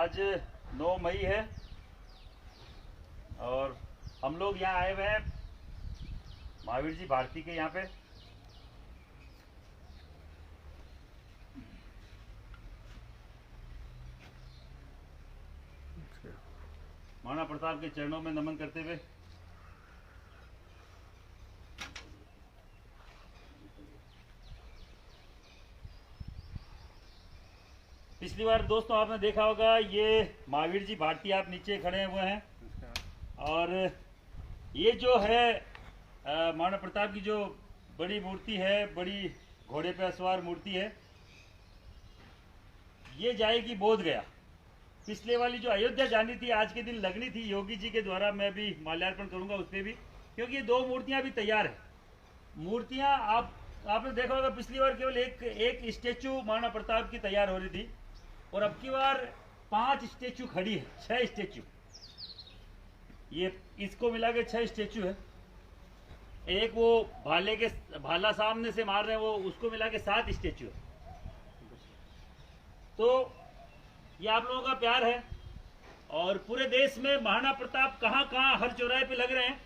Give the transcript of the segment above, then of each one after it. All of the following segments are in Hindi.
आज 9 मई है और हम लोग यहाँ आए हुए हैं महावीर जी भारती के यहाँ पे। महाराणा प्रताप के चरणों में नमन करते हुए पिछली बार दोस्तों आपने देखा होगा ये महावीर जी भारती आप नीचे खड़े हुए हैं और ये जो है महाराणा प्रताप की जो बड़ी मूर्ति है, बड़ी घोड़े पे सवार मूर्ति है, ये जाएगी बोध गया। पिछले वाली जो अयोध्या जानी थी आज के दिन लगनी थी योगी जी के द्वारा, मैं भी माल्यार्पण करूंगा उस पर भी, क्योंकि ये 2 मूर्तियां भी तैयार है। मूर्तियां आपने देखा होगा पिछली बार केवल एक स्टेचू महाराणा प्रताप की तैयार हो रही थी और अब की बार 5 स्टेचू खड़ी है, 6 स्टेचू, ये इसको मिला के 6 स्टेचू है। एक वो भाला सामने से मार रहे हैं वो, उसको मिला के 7 स्टेचू है। तो ये आप लोगों का प्यार है और पूरे देश में महाराणा प्रताप कहाँ कहाँ हर चौराहे पे लग रहे हैं,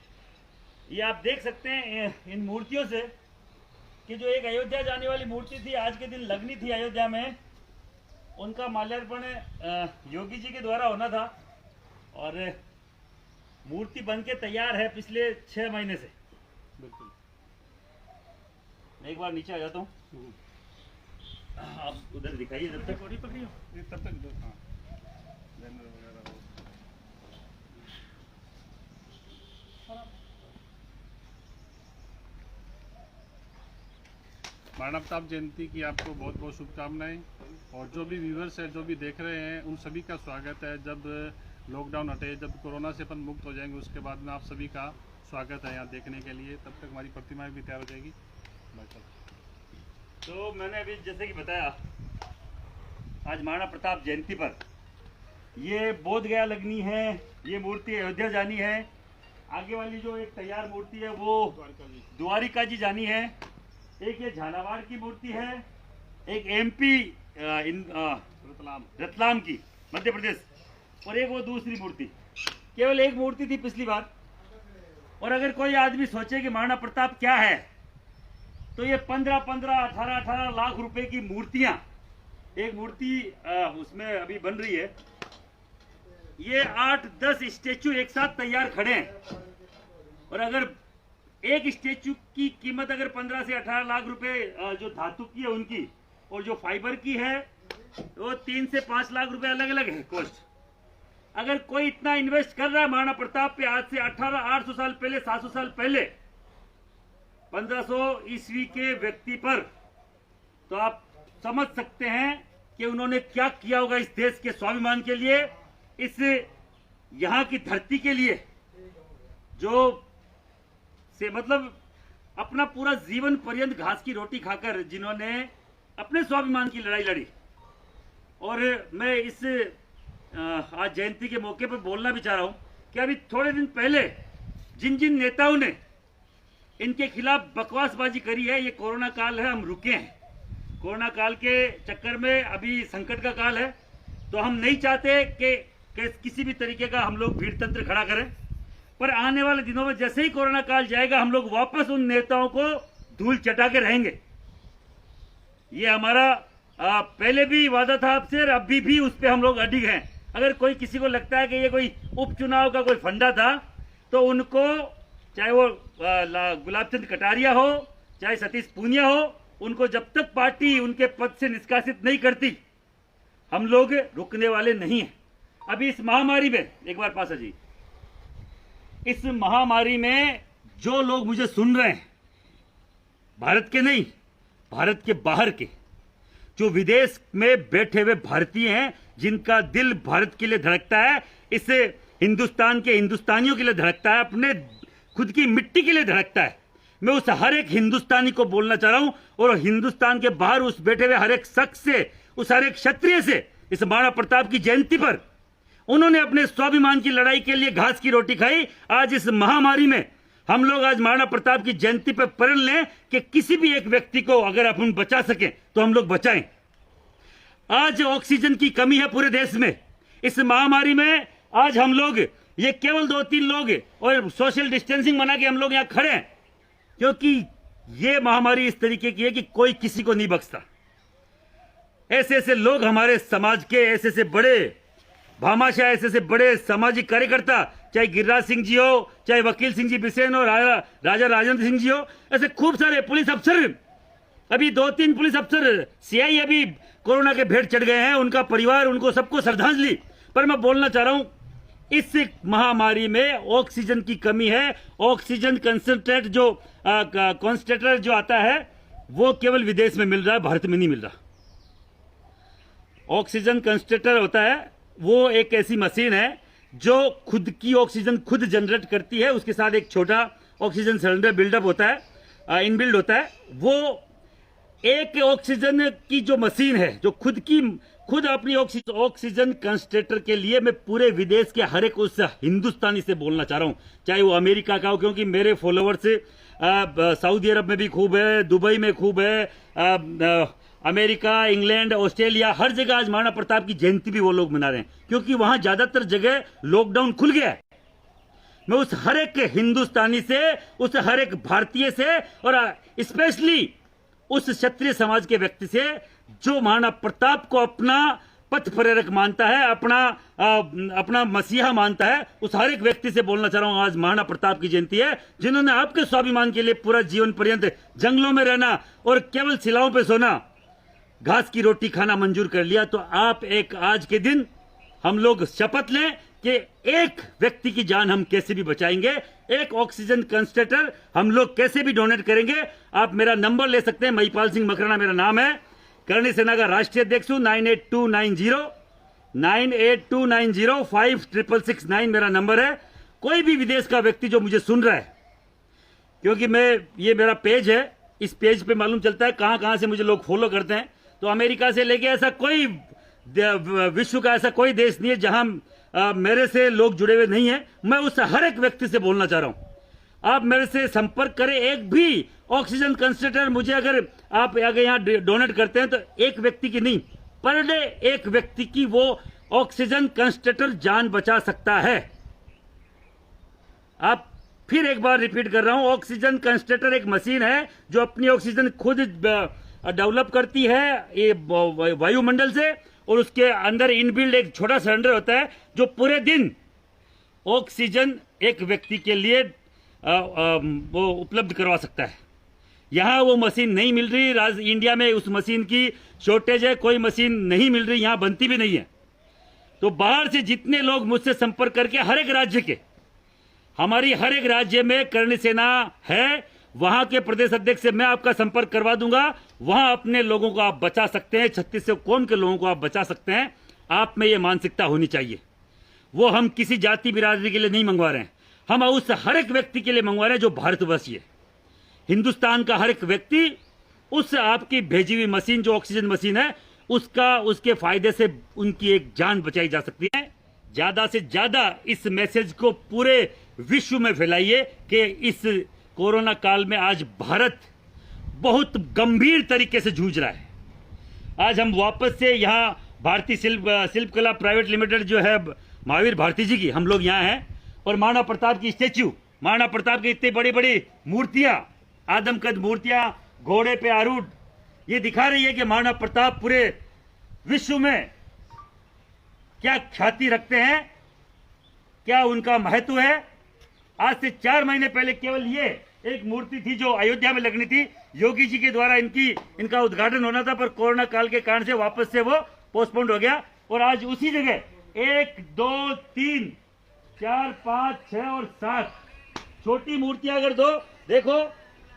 ये आप देख सकते हैं इन मूर्तियों से कि जो एक अयोध्या जाने वाली मूर्ति थी आज के दिन लगनी थी अयोध्या में, उनका माल्यार्पण योगी जी के द्वारा होना था और मूर्ति बनके तैयार है पिछले 6 महीने से। बिल्कुल। मैं एक बार नीचे आ जाता हूँ, आप उधर दिखाइए जब तक। पकड़ियो तब तक दो। हाँ, बैनर वगैरह हो। महाराणा प्रताप जयंती की आपको बहुत बहुत शुभकामनाएं और जो भी व्यूवर्स है, जो भी देख रहे हैं, उन सभी का स्वागत है। जब लॉकडाउन हटे, जब कोरोना से अपन मुक्त हो जाएंगे, उसके बाद में आप सभी का स्वागत है यहाँ देखने के लिए। तब तक हमारी प्रतिमाएं भी तैयार हो जाएगी। तो मैंने अभी जैसे कि बताया आज महाराणा प्रताप जयंती पर ये बोध गया लगनी है, ये मूर्ति अयोध्या जानी है। आगे वाली जो एक तैयार मूर्ति है वो द्वारिका जी जानी है। एक ये झालावाड़ की मूर्ति है, एक एमपी रतलाम की मध्य प्रदेश, और एक वो दूसरी मूर्ति। केवल एक मूर्ति थी पिछली बार। और अगर कोई आदमी सोचे कि महाराणा प्रताप क्या है, तो ये 15-18 लाख रुपए की मूर्तियां, एक मूर्ति उसमें अभी बन रही है। ये 8-10 स्टेचू एक साथ तैयार खड़े हैं और अगर एक स्टेचू की कीमत अगर 15 से 18 लाख रुपए जो धातु की है उनकी, और जो फाइबर की है वो 3 से 5 लाख रुपए अलग अलग है कॉस्ट। अगर कोई इतना इन्वेस्ट कर रहा है महाराणा प्रताप पे आज से 800 साल पहले, 700 साल पहले, 1500 ईस्वी के व्यक्ति पर, तो आप समझ सकते हैं कि उन्होंने क्या किया होगा इस देश के स्वाभिमान के लिए, इस यहाँ की धरती के लिए, जो से मतलब अपना पूरा जीवन पर्यंत घास की रोटी खाकर जिन्होंने अपने स्वाभिमान की लड़ाई लड़ी। और मैं इस आज जयंती के मौके पर बोलना भी चाह रहा हूं कि अभी थोड़े दिन पहले जिन जिन नेताओं ने इनके खिलाफ बकवासबाजी करी है, ये कोरोना काल है, हम रुके हैं। कोरोना काल के चक्कर में अभी संकट का काल है, तो हम नहीं चाहते कि किसी भी तरीके का हम लोग भीड़ तंत्र खड़ा करें। पर आने वाले दिनों में जैसे ही कोरोना काल जाएगा, हम लोग वापस उन नेताओं को धूल चटा के रहेंगे। ये हमारा पहले भी वादा था आपसे और अभी भी उस पर हम लोग अडिग हैं। अगर कोई किसी को लगता है कि ये कोई उपचुनाव का कोई फंडा था, तो उनको, चाहे वो गुलाब चंद कटारिया हो, चाहे सतीश पूनिया हो, उनको जब तक पार्टी उनके पद से निष्कासित नहीं करती, हम लोग रुकने वाले नहीं हैं। अभी इस महामारी में, एक बार पास जी, इस महामारी में जो लोग मुझे सुन रहे हैं, भारत के नहीं, भारत के बाहर के, जो विदेश में बैठे हुए भारतीय हैं, जिनका दिल भारत के लिए धड़कता है, इस हिंदुस्तान के हिंदुस्तानियों के लिए धड़कता है, अपने खुद की मिट्टी के लिए धड़कता है, मैं उस हर एक हिंदुस्तानी को बोलना चाह रहा हूं। और हिंदुस्तान के बाहर उस बैठे हुए हर एक शख्स से, उस हर एक क्षत्रिय से, इस महाराणा प्रताप की जयंती पर उन्होंने अपने स्वाभिमान की लड़ाई के लिए घास की रोटी खाई। आज इस महामारी में हम लोग आज महाराणा प्रताप की जयंती पर प्रण लें कि किसी भी एक व्यक्ति को अगर अपन बचा सके तो हम लोग बचाएं। आज ऑक्सीजन की कमी है पूरे देश में, इस महामारी में आज हम लोग ये केवल 2-3 लोग और सोशल डिस्टेंसिंग बना के हम लोग यहाँ खड़े हैं, क्योंकि ये महामारी इस तरीके की है कि कोई किसी को नहीं बख्शता। ऐसे ऐसे लोग हमारे समाज के, ऐसे ऐसे बड़े भामाशाह, ऐसे ऐसे बड़े सामाजिक कार्यकर्ता, चाहे गिरिराज सिंह जी हो, चाहे वकील सिंह जी बिसेन हो, राजा राजेंद्र सिंह जी हो, ऐसे खूब सारे पुलिस अफसर, अभी 2-3 पुलिस अफसर सीआई अभी कोरोना के भेंट चढ़ गए हैं, उनका परिवार, उनको सबको श्रद्धांजलि। पर मैं बोलना चाह रहा हूं, इस महामारी में ऑक्सीजन की कमी है। ऑक्सीजन कंसंट्रेट जो कॉन्सेंट्रेटर जो आता है वो केवल विदेश में मिल रहा है, भारत में नहीं मिल रहा। ऑक्सीजन कंसंट्रेटर होता है वो एक ऐसी मशीन है जो खुद की ऑक्सीजन खुद जनरेट करती है, उसके साथ एक छोटा ऑक्सीजन सिलेंडर बिल्डअप होता है, इनबिल्ड होता है। वो एक ऑक्सीजन की जो मशीन है जो खुद अपनी ऑक्सीजन कंसंट्रेटर के लिए मैं पूरे विदेश के हर एक उस हिंदुस्तानी से बोलना चाह रहा हूं, चाहे वो अमेरिका का हो, क्योंकि मेरे फॉलोअर्स सऊदी अरब में भी खूब है, दुबई में खूब है, अमेरिका, इंग्लैंड, ऑस्ट्रेलिया, हर जगह आज महाराणा प्रताप की जयंती भी वो लोग मना रहे हैं, क्योंकि वहां ज्यादातर जगह लॉकडाउन खुल गया है। मैं उस हर एक हिंदुस्तानी से, उस हर एक भारतीय से और स्पेशली उस क्षत्रिय समाज के व्यक्ति से जो महाराणा प्रताप को अपना पथ प्रेरक मानता है, अपना मसीहा मानता है, उस हर एक व्यक्ति से बोलना चाह रहा हूं, आज महाराणा प्रताप की जयंती है, जिन्होंने आपके स्वाभिमान के लिए पूरा जीवन पर्यंत जंगलों में रहना और केवल शिलाओं पे सोना, घास की रोटी खाना मंजूर कर लिया। तो आप एक आज के दिन हम लोग शपथ लें कि एक व्यक्ति की जान हम कैसे भी बचाएंगे, एक ऑक्सीजन कंसंट्रेटर हम लोग कैसे भी डोनेट करेंगे। आप मेरा नंबर ले सकते हैं, महिपाल सिंह मकराना मेरा नाम है, करणी सेना का राष्ट्रीय अध्यक्ष हूं। 9829056669 मेरा नंबर है। कोई भी विदेश का व्यक्ति जो मुझे सुन रहा है, क्योंकि ये मेरा पेज है, इस पेज पे मालूम चलता है कहां कहां से मुझे लोग फॉलो करते हैं। तो अमेरिका से लेके ऐसा कोई विश्व का ऐसा कोई देश नहीं है जहां मेरे से लोग जुड़े हुए नहीं है। मैं उस हर एक व्यक्ति से बोलना चाह रहा हूं, आप मेरे से संपर्क करें। एक भी ऑक्सीजन कंसंट्रेटर मुझे अगर आप यहाँ डोनेट करते हैं तो एक व्यक्ति की नहीं, पर डे एक व्यक्ति की वो ऑक्सीजन कंसंट्रेटर जान बचा सकता है। आप फिर एक बार रिपीट कर रहा हूं, ऑक्सीजन कंसंट्रेटर एक मशीन है जो अपनी ऑक्सीजन खुद डेवलप करती है ये वायुमंडल से, और उसके अंदर इनबिल्ड एक छोटा सिलेंडर होता है जो पूरे दिन ऑक्सीजन एक व्यक्ति के लिए वो उपलब्ध करवा सकता है। यहाँ वो मशीन नहीं मिल रही, इंडिया में उस मशीन की शॉर्टेज है, कोई मशीन नहीं मिल रही, यहाँ बनती भी नहीं है। तो बाहर से जितने लोग मुझसे संपर्क करके, हर एक राज्य के, हमारी हर एक राज्य में करणी सेना है, वहां के प्रदेश अध्यक्ष से मैं आपका संपर्क करवा दूंगा। वहां अपने लोगों को आप बचा सकते हैं, 3600 कौम के लोगों को आप बचा सकते हैं। आप में ये मानसिकता होनी चाहिए। वो हम किसी जाति बिरादरी के लिए नहीं मंगवा रहे हैं, हम उस हर एक व्यक्ति के लिए मंगवा रहे हैं जो भारतवर्षीय है। हिंदुस्तान का हर एक व्यक्ति उस आपकी भेजी हुई मशीन जो ऑक्सीजन मशीन है उसके फायदे से उनकी एक जान बचाई जा सकती है। ज्यादा से ज्यादा इस मैसेज को पूरे विश्व में फैलाइए कि इस कोरोना काल में आज भारत बहुत गंभीर तरीके से जूझ रहा है। आज हम वापस से यहाँ भारतीय शिल्प कला प्राइवेट लिमिटेड जो है महावीर भारती जी की, हम लोग यहाँ हैं, और महाराणा प्रताप की स्टेच्यू, महाराणा प्रताप की इतनी बड़ी बड़ी मूर्तियां, आदमकद मूर्तियां घोड़े पे आरूढ़, ये दिखा रही है कि महाराणा प्रताप पूरे विश्व में क्या ख्याति रखते हैं, क्या उनका महत्व है। आज से 4 महीने पहले केवल ये एक मूर्ति थी जो अयोध्या में लगनी थी, योगी जी के द्वारा इनका उद्घाटन होना था, पर कोरोना काल के कारण से वापस से वो पोस्टपोन्ड हो गया। और आज उसी जगह 1 2 3 4 5 6 और 7 छोटी मूर्तियां अगर देखो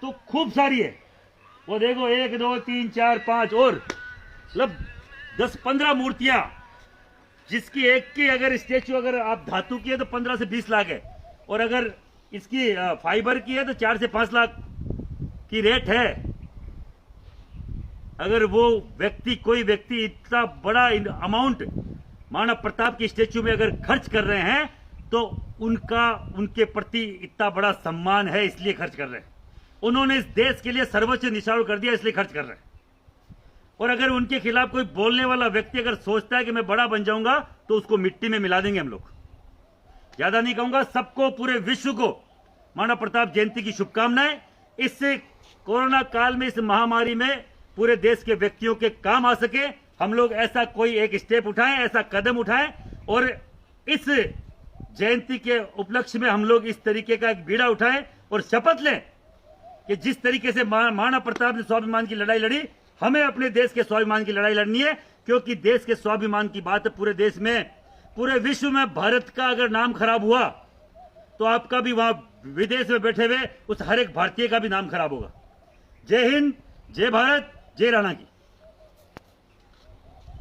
तो खूब सारी है। वो देखो 1 2 3 4 5 और मतलब 10-15 मूर्तियां, जिसकी एक की अगर स्टेच्यू अगर आप धातु की है तो 15 से 20 लाख है, और अगर इसकी फाइबर की है तो 4 से 5 लाख की रेट है। अगर वो कोई व्यक्ति इतना बड़ा अमाउंट महाराणा प्रताप की स्टेच्यू में अगर खर्च कर रहे हैं तो उनके प्रति इतना बड़ा सम्मान है, इसलिए खर्च कर रहे हैं। उन्होंने इस देश के लिए सर्वोच्च निशान कर दिया, इसलिए खर्च कर रहे हैं। और अगर उनके खिलाफ कोई बोलने वाला व्यक्ति अगर सोचता है कि मैं बड़ा बन जाऊंगा तो उसको मिट्टी में मिला देंगे हम लोग। ज्यादा नहीं कहूंगा, सबको, पूरे विश्व को महाराणा प्रताप जयंती की शुभकामनाएं। इस कोरोना काल में, इस महामारी में पूरे देश के व्यक्तियों के काम आ सके, हम लोग ऐसा कोई एक स्टेप उठाएं, ऐसा कदम उठाएं और इस जयंती के उपलक्ष्य में हम लोग इस तरीके का एक बीड़ा उठाएं और शपथ लें कि जिस तरीके से महाराणा प्रताप ने स्वाभिमान की लड़ाई लड़ी, हमें अपने देश के स्वाभिमान की लड़ाई लड़नी है। क्योंकि देश के स्वाभिमान की बात है पूरे देश में, पूरे विश्व में। भारत का अगर नाम खराब हुआ तो आपका भी वहां विदेश में बैठे हुए उस हर एक भारतीय का भी नाम खराब होगा। जय हिंद, जय भारत, जय राणा की।